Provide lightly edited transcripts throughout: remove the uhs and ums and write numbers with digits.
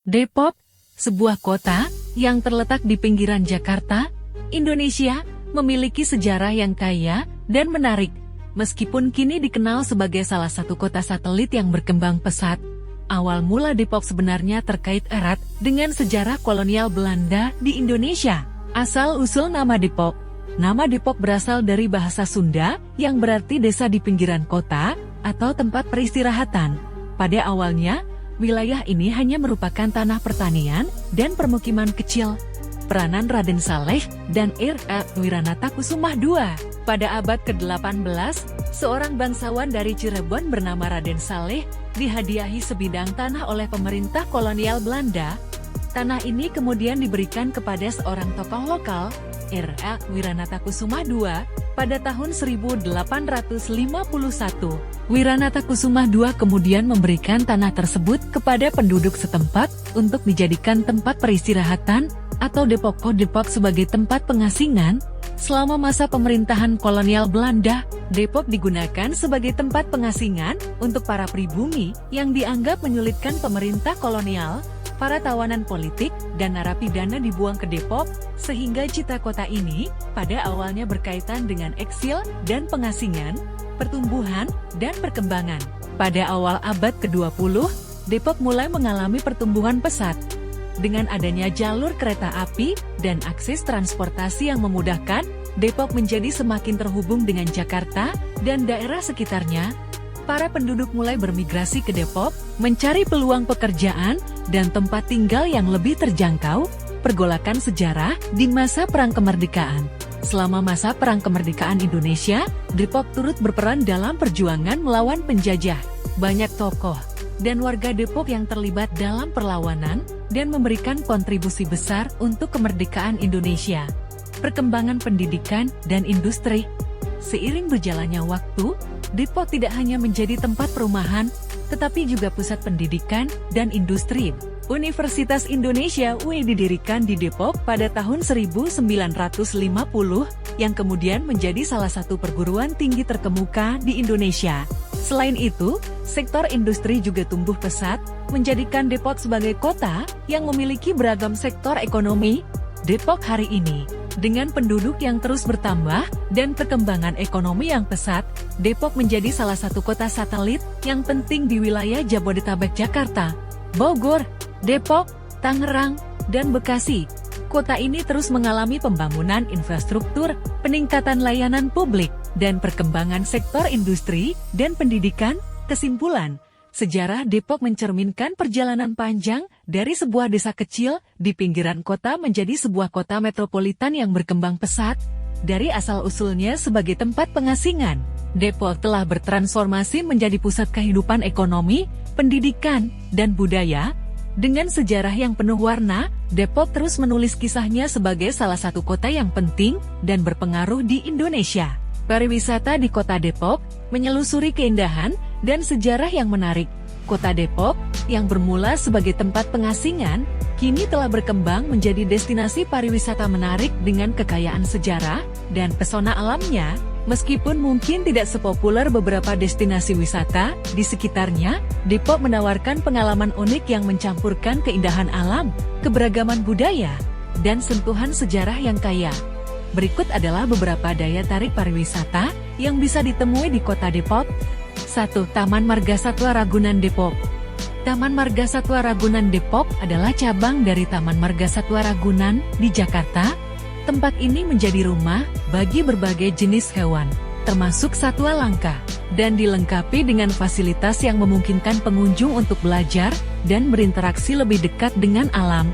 Depok, sebuah kota yang terletak di pinggiran Jakarta, Indonesia, memiliki sejarah yang kaya dan menarik. Meskipun kini dikenal sebagai salah satu kota satelit yang berkembang pesat, awal mula Depok sebenarnya terkait erat dengan sejarah kolonial Belanda di Indonesia. Asal-usul nama Depok. Nama Depok berasal dari bahasa Sunda yang berarti desa di pinggiran kota atau tempat peristirahatan. Pada awalnya, wilayah ini hanya merupakan tanah pertanian dan permukiman kecil. Peranan Raden Saleh dan R.A. Wiranatakusumah II. Pada abad ke-18, seorang bangsawan dari Cirebon bernama Raden Saleh dihadiahi sebidang tanah oleh pemerintah kolonial Belanda. Tanah ini kemudian diberikan kepada seorang tokoh lokal, R.A. Wiranatakusumah II, pada tahun 1851. Wiranatakusumah II kemudian memberikan tanah tersebut kepada penduduk setempat untuk dijadikan tempat peristirahatan atau Depok sebagai tempat pengasingan. Selama masa pemerintahan kolonial Belanda, Depok digunakan sebagai tempat pengasingan untuk para pribumi yang dianggap menyulitkan pemerintah kolonial. Para tawanan politik dan narapidana dibuang ke Depok, sehingga cita kota ini pada awalnya berkaitan dengan eksil dan pengasingan, pertumbuhan, dan perkembangan. Pada awal abad ke-20, Depok mulai mengalami pertumbuhan pesat. Dengan adanya jalur kereta api dan akses transportasi yang memudahkan, Depok menjadi semakin terhubung dengan Jakarta dan daerah sekitarnya. Para penduduk mulai bermigrasi ke Depok, mencari peluang pekerjaan dan tempat tinggal yang lebih terjangkau. Pergolakan sejarah di masa Perang Kemerdekaan. Selama masa Perang Kemerdekaan Indonesia, Depok turut berperan dalam perjuangan melawan penjajah. Banyak tokoh dan warga Depok yang terlibat dalam perlawanan dan memberikan kontribusi besar untuk kemerdekaan Indonesia. Perkembangan pendidikan dan industri. Seiring berjalannya waktu, Depok tidak hanya menjadi tempat perumahan, tetapi juga pusat pendidikan dan industri. Universitas Indonesia UI didirikan di Depok pada tahun 1950, yang kemudian menjadi salah satu perguruan tinggi terkemuka di Indonesia. Selain itu, sektor industri juga tumbuh pesat, menjadikan Depok sebagai kota yang memiliki beragam sektor ekonomi. Depok hari ini, dengan penduduk yang terus bertambah dan perkembangan ekonomi yang pesat, Depok menjadi salah satu kota satelit yang penting di wilayah Jabodetabek, Jakarta, Bogor, Depok, Tangerang, dan Bekasi. Kota ini terus mengalami pembangunan infrastruktur, peningkatan layanan publik, dan perkembangan sektor industri dan pendidikan. Kesimpulan, sejarah Depok mencerminkan perjalanan panjang dari sebuah desa kecil di pinggiran kota menjadi sebuah kota metropolitan yang berkembang pesat. Dari asal-usulnya sebagai tempat pengasingan, Depok telah bertransformasi menjadi pusat kehidupan ekonomi, pendidikan, dan budaya. Dengan sejarah yang penuh warna, Depok terus menulis kisahnya sebagai salah satu kota yang penting dan berpengaruh di Indonesia. Pariwisata di Kota Depok menyelusuri keindahan dan sejarah yang menarik. Kota Depok, yang bermula sebagai tempat pengasingan, kini telah berkembang menjadi destinasi pariwisata menarik dengan kekayaan sejarah dan pesona alamnya. Meskipun mungkin tidak sepopuler beberapa destinasi wisata di sekitarnya, Depok menawarkan pengalaman unik yang mencampurkan keindahan alam, keberagaman budaya, dan sentuhan sejarah yang kaya. Berikut adalah beberapa daya tarik pariwisata yang bisa ditemui di Kota Depok. 1. Taman Marga Satwa Ragunan Depok. Taman Marga Satwa Ragunan Depok adalah cabang dari Taman Marga Satwa Ragunan di Jakarta. Tempat ini menjadi rumah bagi berbagai jenis hewan, termasuk satwa langka, dan dilengkapi dengan fasilitas yang memungkinkan pengunjung untuk belajar dan berinteraksi lebih dekat dengan alam.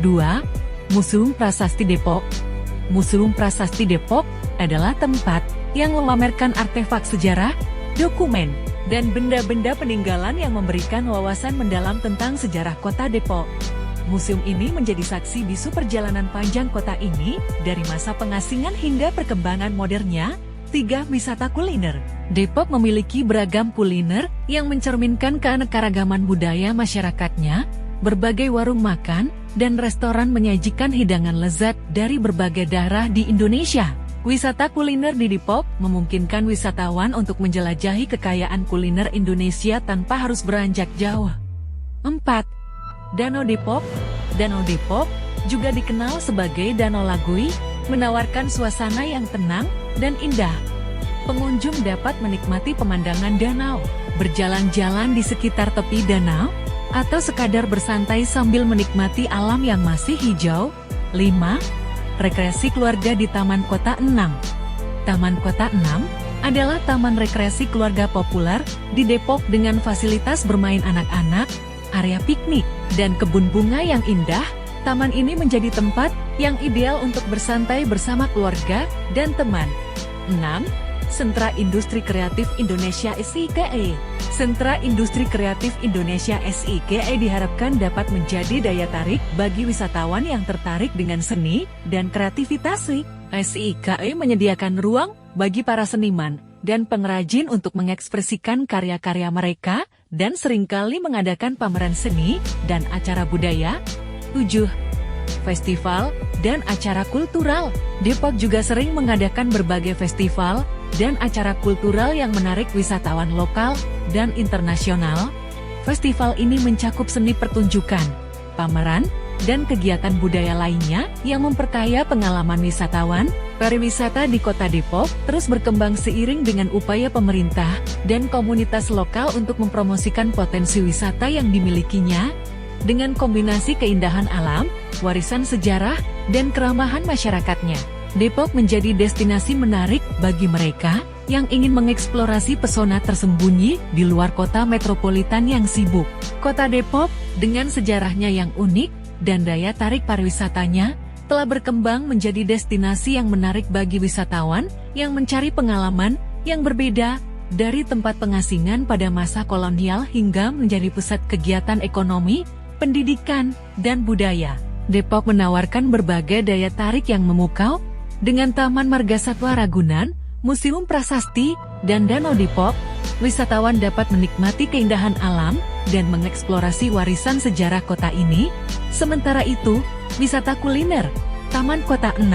2. Museum Prasasti Depok. Museum Prasasti Depok adalah tempat yang memamerkan artefak sejarah, dokumen, dan benda-benda peninggalan yang memberikan wawasan mendalam tentang sejarah Kota Depok. Museum ini menjadi saksi bisu perjalanan panjang kota ini, dari masa pengasingan hingga perkembangan modernnya. 3. Wisata kuliner. Depok memiliki beragam kuliner yang mencerminkan keanekaragaman budaya masyarakatnya. Berbagai warung makan dan restoran menyajikan hidangan lezat dari berbagai daerah di Indonesia. Wisata kuliner di Depok memungkinkan wisatawan untuk menjelajahi kekayaan kuliner Indonesia tanpa harus beranjak jauh. 4. Danau Depok. Danau Depok juga dikenal sebagai Danau Lagoi, menawarkan suasana yang tenang dan indah. Pengunjung dapat menikmati pemandangan danau, berjalan-jalan di sekitar tepi danau, atau sekadar bersantai sambil menikmati alam yang masih hijau. 5. Rekreasi keluarga di Taman Kota 6. Taman Kota 6 adalah taman rekreasi keluarga populer di Depok dengan fasilitas bermain anak-anak, area piknik, dan kebun bunga yang indah. Taman ini menjadi tempat yang ideal untuk bersantai bersama keluarga dan teman. 6. Sentra Industri Kreatif Indonesia (SIKE). Sentra Industri Kreatif Indonesia (SIKE) diharapkan dapat menjadi daya tarik bagi wisatawan yang tertarik dengan seni dan kreativitas. SIKE menyediakan ruang bagi para seniman dan pengrajin untuk mengekspresikan karya-karya mereka dan seringkali mengadakan pameran seni dan acara budaya. 7. Festival dan acara kultural. Depok juga sering mengadakan berbagai festival dan acara kultural yang menarik wisatawan lokal dan internasional. Festival ini mencakup seni pertunjukan, pameran, dan kegiatan budaya lainnya yang memperkaya pengalaman wisatawan. Pariwisata di Kota Depok terus berkembang seiring dengan upaya pemerintah dan komunitas lokal untuk mempromosikan potensi wisata yang dimilikinya. Dengan kombinasi keindahan alam, warisan sejarah, dan keramahan masyarakatnya, Depok menjadi destinasi menarik bagi mereka yang ingin mengeksplorasi pesona tersembunyi di luar kota metropolitan yang sibuk. Kota Depok, dengan sejarahnya yang unik dan daya tarik pariwisatanya, telah berkembang menjadi destinasi yang menarik bagi wisatawan yang mencari pengalaman yang berbeda dari tempat pengasingan pada masa kolonial hingga menjadi pusat kegiatan ekonomi, pendidikan, dan budaya. Depok menawarkan berbagai daya tarik yang memukau, dengan Taman Margasatwa Ragunan, Museum Prasasti, dan Danau Depok. Wisatawan dapat menikmati keindahan alam dan mengeksplorasi warisan sejarah kota ini. Sementara itu, wisata kuliner, Taman Kota 6,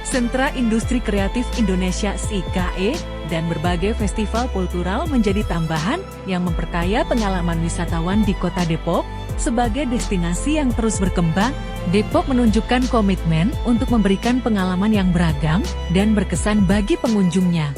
Sentra Industri Kreatif Indonesia (SIKE), dan berbagai festival kultural menjadi tambahan yang memperkaya pengalaman wisatawan di Kota Depok. Sebagai destinasi yang terus berkembang, Depok menunjukkan komitmen untuk memberikan pengalaman yang beragam dan berkesan bagi pengunjungnya.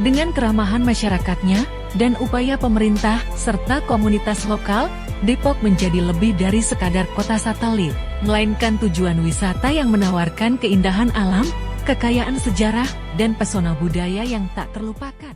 Dengan keramahan masyarakatnya dan upaya pemerintah serta komunitas lokal, Depok menjadi lebih dari sekadar kota satelit, melainkan tujuan wisata yang menawarkan keindahan alam, kekayaan sejarah, dan pesona budaya yang tak terlupakan.